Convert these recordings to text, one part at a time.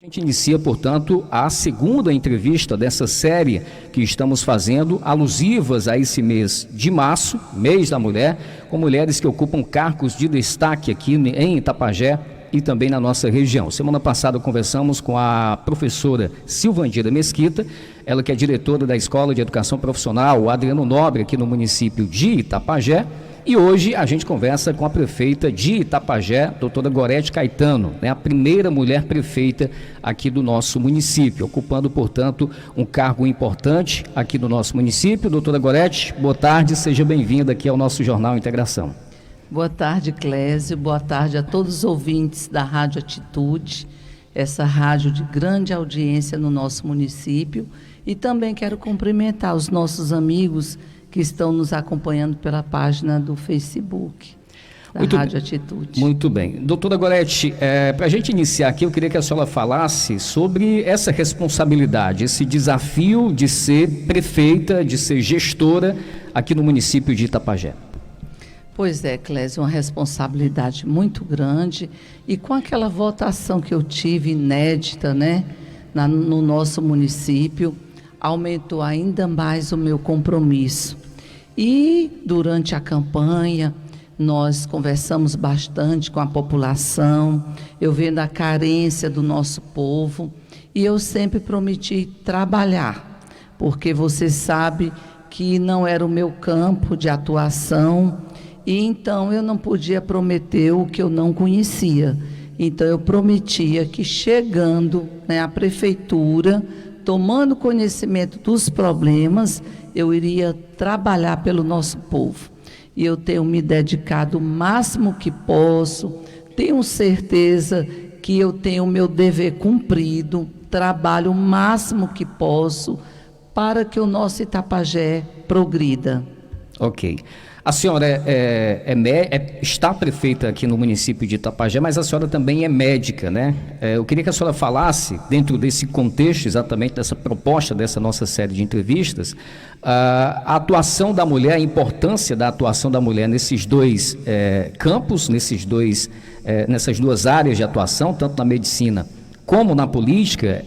A gente inicia, portanto, a segunda entrevista dessa série que estamos fazendo, alusivas a esse mês de março, mês da mulher, com mulheres que ocupam cargos de destaque aqui em Itapajé e também na nossa região. Semana passada conversamos com a professora Silvandira Mesquita, ela que é diretora da Escola de Educação Profissional Adriano Nobre, aqui no município de Itapajé. E hoje a gente conversa com a prefeita de Itapajé, doutora Gorete Caetano, né, a primeira mulher prefeita aqui do nosso município, ocupando, portanto, um cargo importante aqui no nosso município. Doutora Gorete, boa tarde, seja bem-vinda aqui ao nosso Jornal Integração. Boa tarde, Clésio, boa tarde a todos os ouvintes da Rádio Atitude, essa rádio de grande audiência no nosso município, e também quero cumprimentar os nossos amigos que estão nos acompanhando pela página do Facebook da Rádio Atitude. Muito bem. Doutora Gorete, para a gente iniciar aqui, eu queria que a senhora falasse sobre essa responsabilidade, esse desafio de ser prefeita, de ser gestora aqui no município de Itapajé. Pois é, Clésio, uma responsabilidade muito grande, e com aquela votação que eu tive inédita, né, no nosso município, aumentou ainda mais o meu compromisso. E durante a campanha, nós conversamos bastante com a população, eu vendo a carência do nosso povo, e eu sempre prometi trabalhar, porque você sabe que não era o meu campo de atuação, e então eu não podia prometer o que eu não conhecia. Então eu prometia que chegando, né, à prefeitura, tomando conhecimento dos problemas, eu iria trabalhar pelo nosso povo. E eu tenho me dedicado o máximo que posso, tenho certeza que eu tenho o meu dever cumprido, trabalho o máximo que posso para que o nosso Itapajé progrida. Ok. A senhora está prefeita aqui no município de Itapajé, mas a senhora também é médica, né? Eu queria que a senhora falasse, dentro desse contexto, exatamente dessa proposta, dessa nossa série de entrevistas, a atuação da mulher, a importância da atuação da mulher nesses dois campos, nessas duas áreas de atuação, tanto na medicina como na política,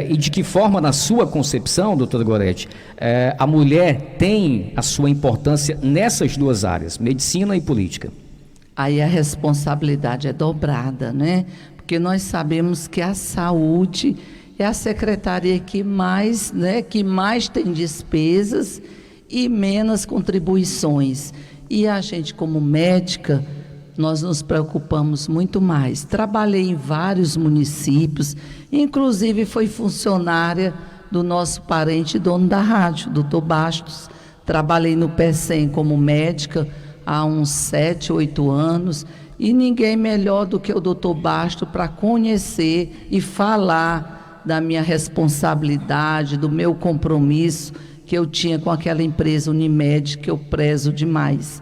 e de que forma, na sua concepção, doutora Gorete, a mulher tem a sua importância nessas duas áreas, medicina e política? Aí a responsabilidade é dobrada, né? Porque nós sabemos que a saúde é a secretaria que mais tem despesas e menos contribuições. E a gente, como médica, nós nos preocupamos muito mais. Trabalhei em vários municípios, inclusive fui funcionária do nosso parente dono da rádio, doutor Bastos. Trabalhei no PECEM como médica há uns 7, 8 anos, e ninguém melhor do que o doutor Bastos para conhecer e falar da minha responsabilidade, do meu compromisso que eu tinha com aquela empresa Unimed, que eu prezo demais.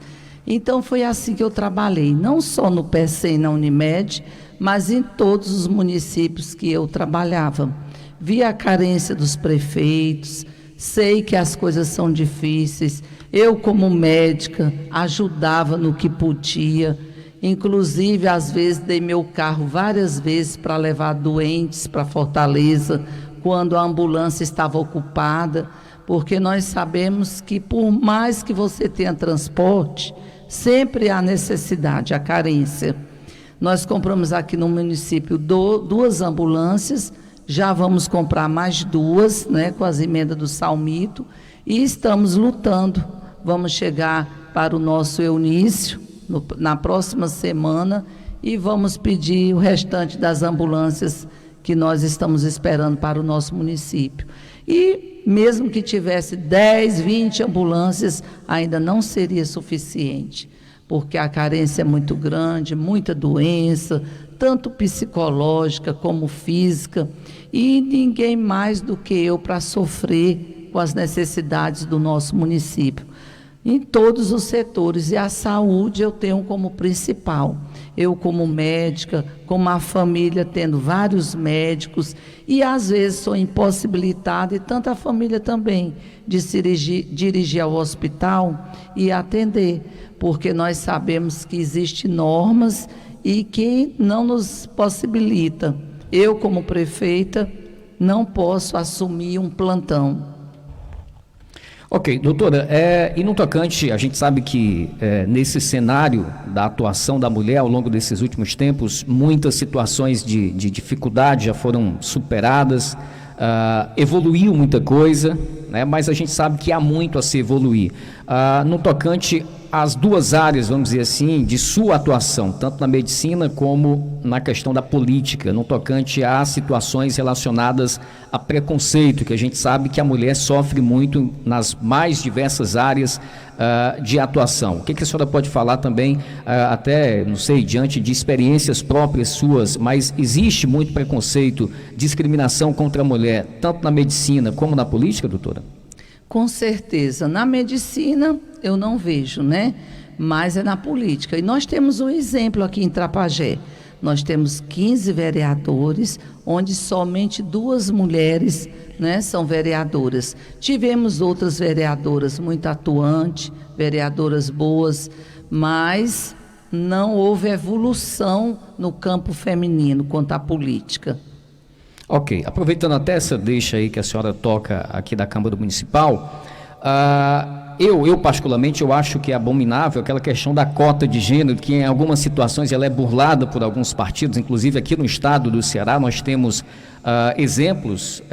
Então foi assim que eu trabalhei, não só no PECEM e na Unimed, mas em todos os municípios que eu trabalhava. Vi a carência dos prefeitos, sei que as coisas são difíceis. Eu, como médica, ajudava no que podia. Inclusive, às vezes, dei meu carro várias vezes para levar doentes para Fortaleza, quando a ambulância estava ocupada, porque nós sabemos que, por mais que você tenha transporte, sempre há necessidade, a carência. Nós compramos aqui no município 2 ambulâncias, já vamos comprar mais 2, né, com as emendas do Salmito, e estamos lutando. Vamos chegar para o nosso Eunício na próxima semana e vamos pedir o restante das ambulâncias que nós estamos esperando para o nosso município. E mesmo que tivesse 10, 20 ambulâncias, ainda não seria suficiente, porque a carência é muito grande, muita doença, tanto psicológica como física, e ninguém mais do que eu para sofrer com as necessidades do nosso município, em todos os setores, e a saúde eu tenho como principal. Eu, como médica, como a família tendo vários médicos, e às vezes sou impossibilitada, e tanta família também, de se dirigir ao hospital e atender, porque nós sabemos que existem normas e que não nos possibilita Eu, como prefeita, não posso assumir um plantão. Ok, doutora, e no tocante, a gente sabe que nesse cenário da atuação da mulher ao longo desses últimos tempos, muitas situações de dificuldade já foram superadas, evoluiu muita coisa, né, mas a gente sabe que há muito a se evoluir. No tocante às duas áreas, vamos dizer assim, de sua atuação, tanto na medicina como na questão da política, no tocante a situações relacionadas a preconceito, que a gente sabe que a mulher sofre muito nas mais diversas áreas de atuação. O que a senhora pode falar também, até, não sei, diante de experiências próprias suas, mas existe muito preconceito, discriminação contra a mulher, tanto na medicina como na política, doutora? Com certeza. Na medicina eu não vejo, né? Mas é na política. E nós temos um exemplo aqui em Trapagé. Nós temos 15 vereadores, onde somente 2 mulheres, né, são vereadoras. Tivemos outras vereadoras muito atuantes, vereadoras boas, mas não houve evolução no campo feminino quanto à política. Ok, aproveitando até essa deixa aí que a senhora toca aqui da Câmara Municipal, eu particularmente, eu acho que é abominável aquela questão da cota de gênero, que em algumas situações ela é burlada por alguns partidos, inclusive aqui no estado do Ceará nós temos exemplos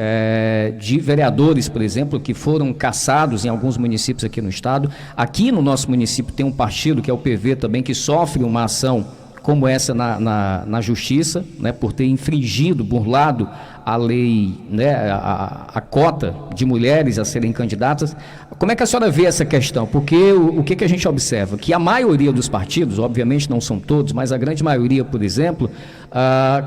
de vereadores, por exemplo, que foram caçados em alguns municípios aqui no estado. Aqui no nosso município tem um partido, que é o PV também, que sofre uma ação como essa na justiça, né, por ter infringido, burlado a lei, né, a cota de mulheres a serem candidatas. Como é que a senhora vê essa questão? Porque o que a gente observa? Que a maioria dos partidos, obviamente não são todos, mas a grande maioria, por exemplo,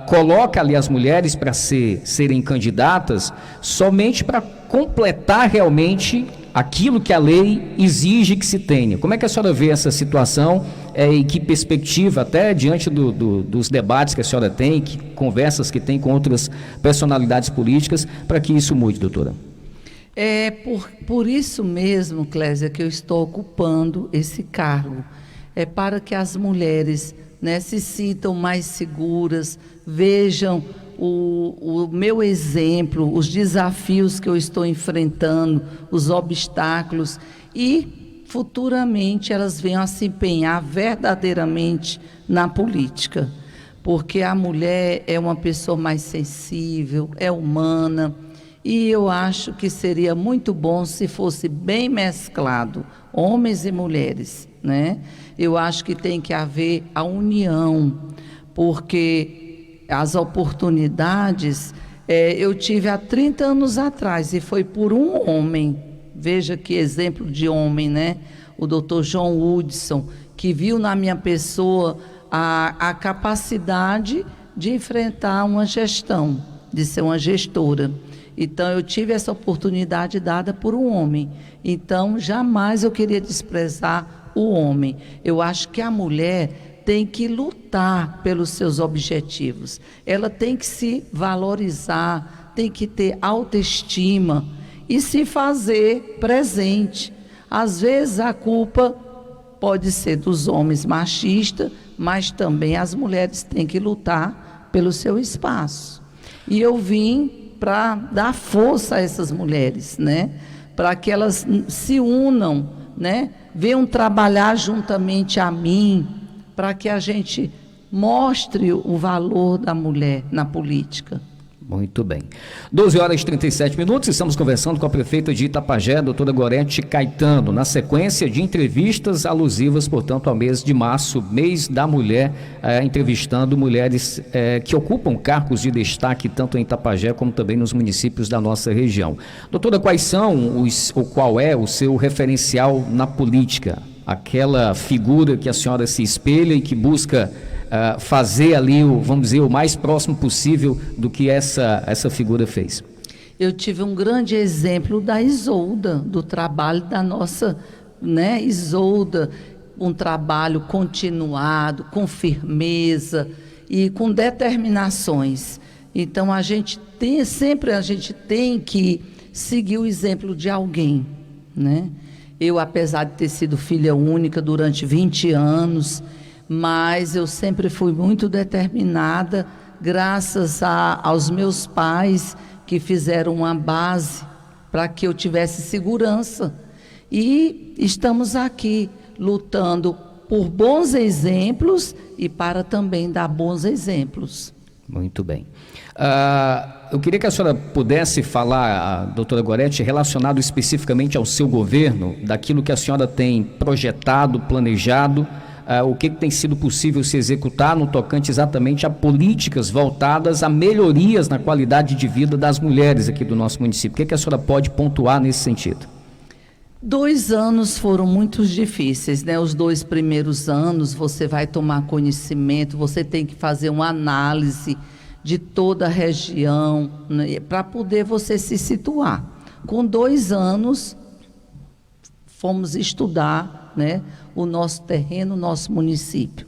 coloca ali as mulheres para serem candidatas somente para completar realmente aquilo que a lei exige que se tenha. Como é que a senhora vê essa situação e que perspectiva, até diante dos debates que a senhora tem, conversas que tem com outras personalidades políticas, para que isso mude, doutora? É por isso mesmo, Clésia, que eu estou ocupando esse cargo. É para que as mulheres, né, se sintam mais seguras, vejam o meu exemplo, os desafios que eu estou enfrentando, os obstáculos, e futuramente elas venham a se empenhar verdadeiramente na política, porque a mulher é uma pessoa mais sensível, é humana, e eu acho que seria muito bom se fosse bem mesclado, homens e mulheres, né? Eu acho que tem que haver a união, porque as oportunidades eu tive há 30 anos atrás e foi por um homem. Veja que exemplo de homem, né? O doutor João Hudson, que viu na minha pessoa a capacidade de enfrentar uma gestão, de ser uma gestora. Então, eu tive essa oportunidade dada por um homem. Então, jamais eu queria desprezar o homem. Eu acho que a mulher tem que lutar pelos seus objetivos. Ela tem que se valorizar, tem que ter autoestima e se fazer presente. Às vezes a culpa pode ser dos homens machistas, mas também as mulheres têm que lutar pelo seu espaço. E eu vim para dar força a essas mulheres, né? Para que elas se unam, né? Venham trabalhar juntamente a mim, para que a gente mostre o valor da mulher na política. Muito bem. 12h37, estamos conversando com a prefeita de Itapajé, doutora Gorete Caetano, na sequência de entrevistas alusivas, portanto, ao mês de março, mês da mulher, entrevistando mulheres que ocupam cargos de destaque, tanto em Itapajé como também nos municípios da nossa região. Doutora, qual é o seu referencial na política? Aquela figura que a senhora se espelha e que busca fazer ali, vamos dizer, o mais próximo possível do que essa figura fez. Eu tive um grande exemplo da Isolda, do trabalho da nossa, né, Isolda, um trabalho continuado, com firmeza e com determinações. Então a gente tem que seguir o exemplo de alguém, né? Eu, apesar de ter sido filha única durante 20 anos, mas eu sempre fui muito determinada, graças aos meus pais que fizeram uma base para que eu tivesse segurança. E estamos aqui lutando por bons exemplos e para também dar bons exemplos. Muito bem. Eu queria que a senhora pudesse falar, doutora Gorete, relacionado especificamente ao seu governo, daquilo que a senhora tem projetado, planejado, o que tem sido possível se executar no tocante exatamente a políticas voltadas a melhorias na qualidade de vida das mulheres aqui do nosso município. O que a senhora pode pontuar nesse sentido? 2 anos foram muito difíceis, né? Os 2 primeiros anos você vai tomar conhecimento, você tem que fazer uma análise de toda a região, né, para poder você se situar. Com 2 anos, fomos estudar, né, o nosso terreno, o nosso município.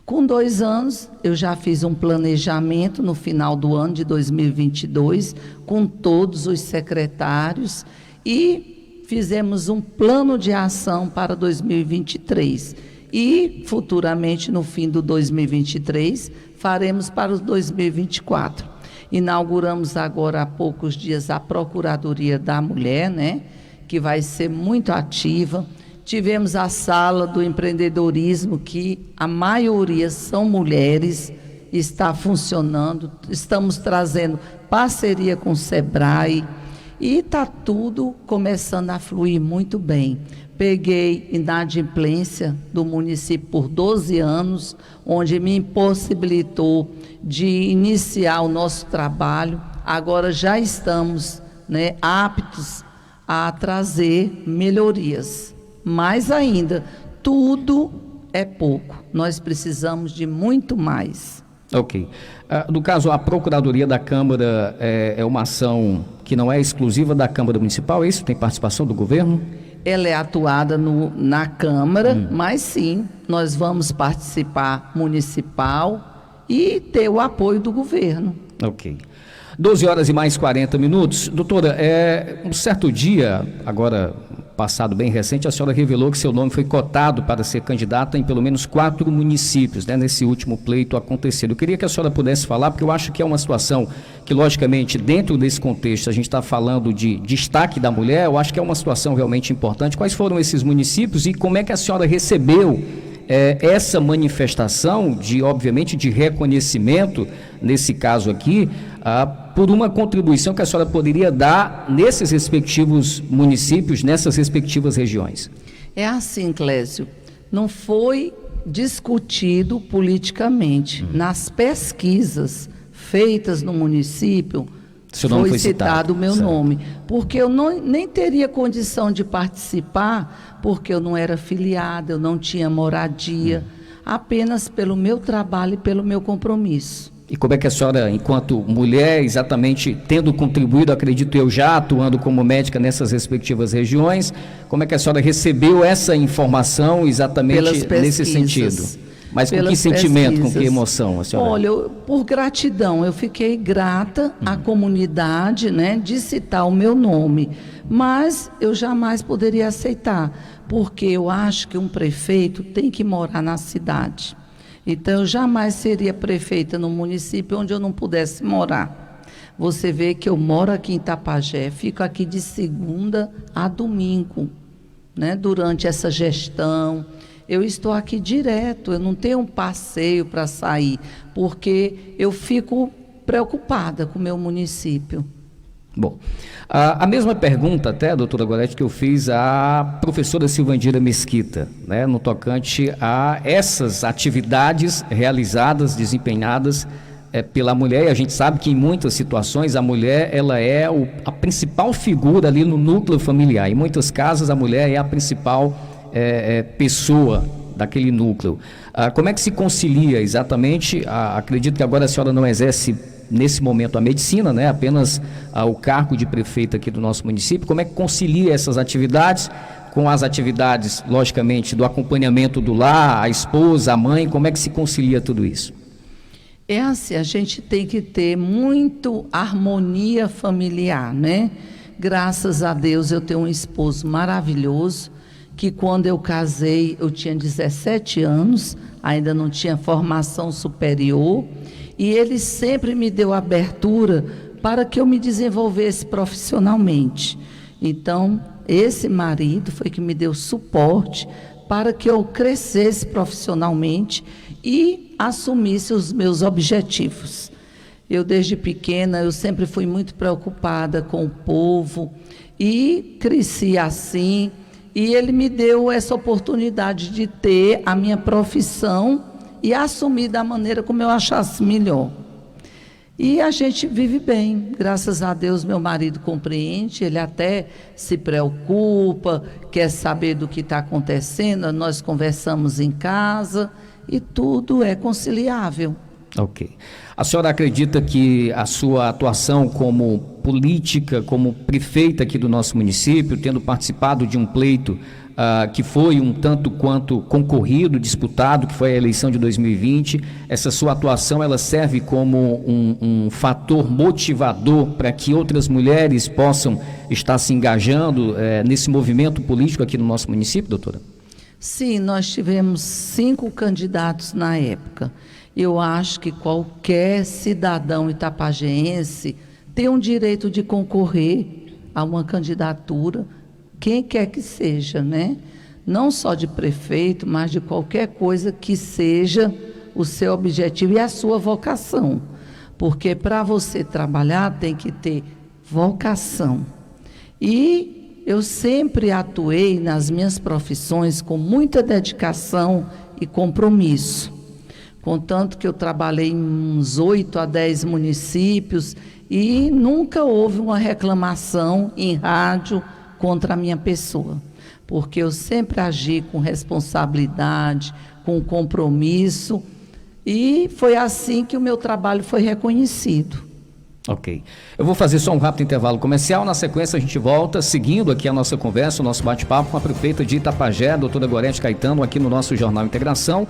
Com 2 anos, eu já fiz um planejamento no final do ano de 2022, com todos os secretários, e fizemos um plano de ação para 2023. E, futuramente, no fim do 2023, faremos para o 2024. Inauguramos agora, há poucos dias, a Procuradoria da Mulher, né, que vai ser muito ativa. Tivemos a sala do empreendedorismo, que a maioria são mulheres, está funcionando. Estamos trazendo parceria com o SEBRAE e está tudo começando a fluir muito bem. Peguei inadimplência do município por 12 anos, onde me impossibilitou de iniciar o nosso trabalho. Agora já estamos, né, aptos a trazer melhorias. Mais ainda, tudo é pouco. Nós precisamos de muito mais. Ok. No caso, a Procuradoria da Câmara é uma ação que não é exclusiva da Câmara Municipal, é isso? Tem participação do governo? Ela é atuada na Câmara, mas sim, nós vamos participar municipal e ter o apoio do governo. Ok. 12 horas e mais 40 minutos. Doutora, um certo dia, agora passado bem recente, a senhora revelou que seu nome foi cotado para ser candidata em pelo menos 4 municípios, né, nesse último pleito acontecido. Eu queria que a senhora pudesse falar, porque eu acho que é uma situação que, logicamente, dentro desse contexto, a gente está falando de destaque da mulher, eu acho que é uma situação realmente importante. Quais foram esses municípios e como é que a senhora recebeu essa manifestação obviamente, de reconhecimento, nesse caso aqui, por uma contribuição que a senhora poderia dar nesses respectivos municípios, nessas respectivas regiões? É assim, Clésio, não foi discutido politicamente. Nas pesquisas feitas no município, foi citado o meu nome, porque eu nem teria condição de participar, porque eu não era filiada, eu não tinha moradia, apenas pelo meu trabalho e pelo meu compromisso. E como é que a senhora, enquanto mulher, exatamente tendo contribuído, acredito eu, já atuando como médica nessas respectivas regiões, como é que a senhora recebeu essa informação exatamente nesse sentido? Mas com que sentimento, com que emoção a senhora? Olha, por gratidão, eu fiquei grata à comunidade, né, de citar o meu nome, mas eu jamais poderia aceitar, porque eu acho que um prefeito tem que morar na cidade. Então, eu jamais seria prefeita no município onde eu não pudesse morar. Você vê que eu moro aqui em Tapajé, fico aqui de segunda a domingo, né, durante essa gestão. Eu estou aqui direto, eu não tenho um passeio para sair, porque eu fico preocupada com o meu município. Bom, a mesma pergunta até, doutora Gorete, que eu fiz à professora Silvandira Mesquita, né, no tocante a essas atividades realizadas, desempenhadas pela mulher, e a gente sabe que em muitas situações a mulher ela é a principal figura ali no núcleo familiar, em muitas casas a mulher é a principal pessoa daquele núcleo. Como é que se concilia exatamente, acredito que agora a senhora não exerce nesse momento a medicina, né, apenas o cargo de prefeita aqui do nosso município, como é que concilia essas atividades com as atividades, logicamente, do acompanhamento do lar, a esposa, a mãe, como é que se concilia tudo isso? É assim, a gente tem que ter muito harmonia familiar, né? Graças a Deus eu tenho um esposo maravilhoso, que quando eu casei eu tinha 17 anos, ainda não tinha formação superior, E ele sempre me deu abertura para que eu me desenvolvesse profissionalmente. Então, esse marido foi que me deu suporte para que eu crescesse profissionalmente e assumisse os meus objetivos. Eu, desde pequena, eu sempre fui muito preocupada com o povo e cresci assim. E ele me deu essa oportunidade de ter a minha profissão e assumir da maneira como eu achasse melhor. E a gente vive bem, graças a Deus. Meu marido compreende, ele até se preocupa, quer saber do que está acontecendo, nós conversamos em casa e tudo é conciliável. Ok. A senhora acredita que a sua atuação como política, como prefeita aqui do nosso município, tendo participado de um pleito que foi um tanto quanto concorrido, disputado, que foi a eleição de 2020, essa sua atuação ela serve como um fator motivador para que outras mulheres possam estar se engajando nesse movimento político aqui no nosso município, doutora? Sim, nós tivemos 5 candidatos na época. Eu acho que qualquer cidadão itapajense tem o direito de concorrer a uma candidatura, quem quer que seja, né? Não só de prefeito, mas de qualquer coisa que seja o seu objetivo e a sua vocação. Porque para você trabalhar tem que ter vocação. E eu sempre atuei nas minhas profissões com muita dedicação e compromisso. Contanto que eu trabalhei em uns 8 a 10 municípios e nunca houve uma reclamação em rádio contra a minha pessoa, porque eu sempre agi com responsabilidade, com compromisso, e foi assim que o meu trabalho foi reconhecido. Ok. Eu vou fazer só um rápido intervalo comercial, na sequência a gente volta, seguindo aqui a nossa conversa, o nosso bate-papo com a prefeita de Itapajé, doutora Gorete Caetano, aqui no nosso Jornal Integração.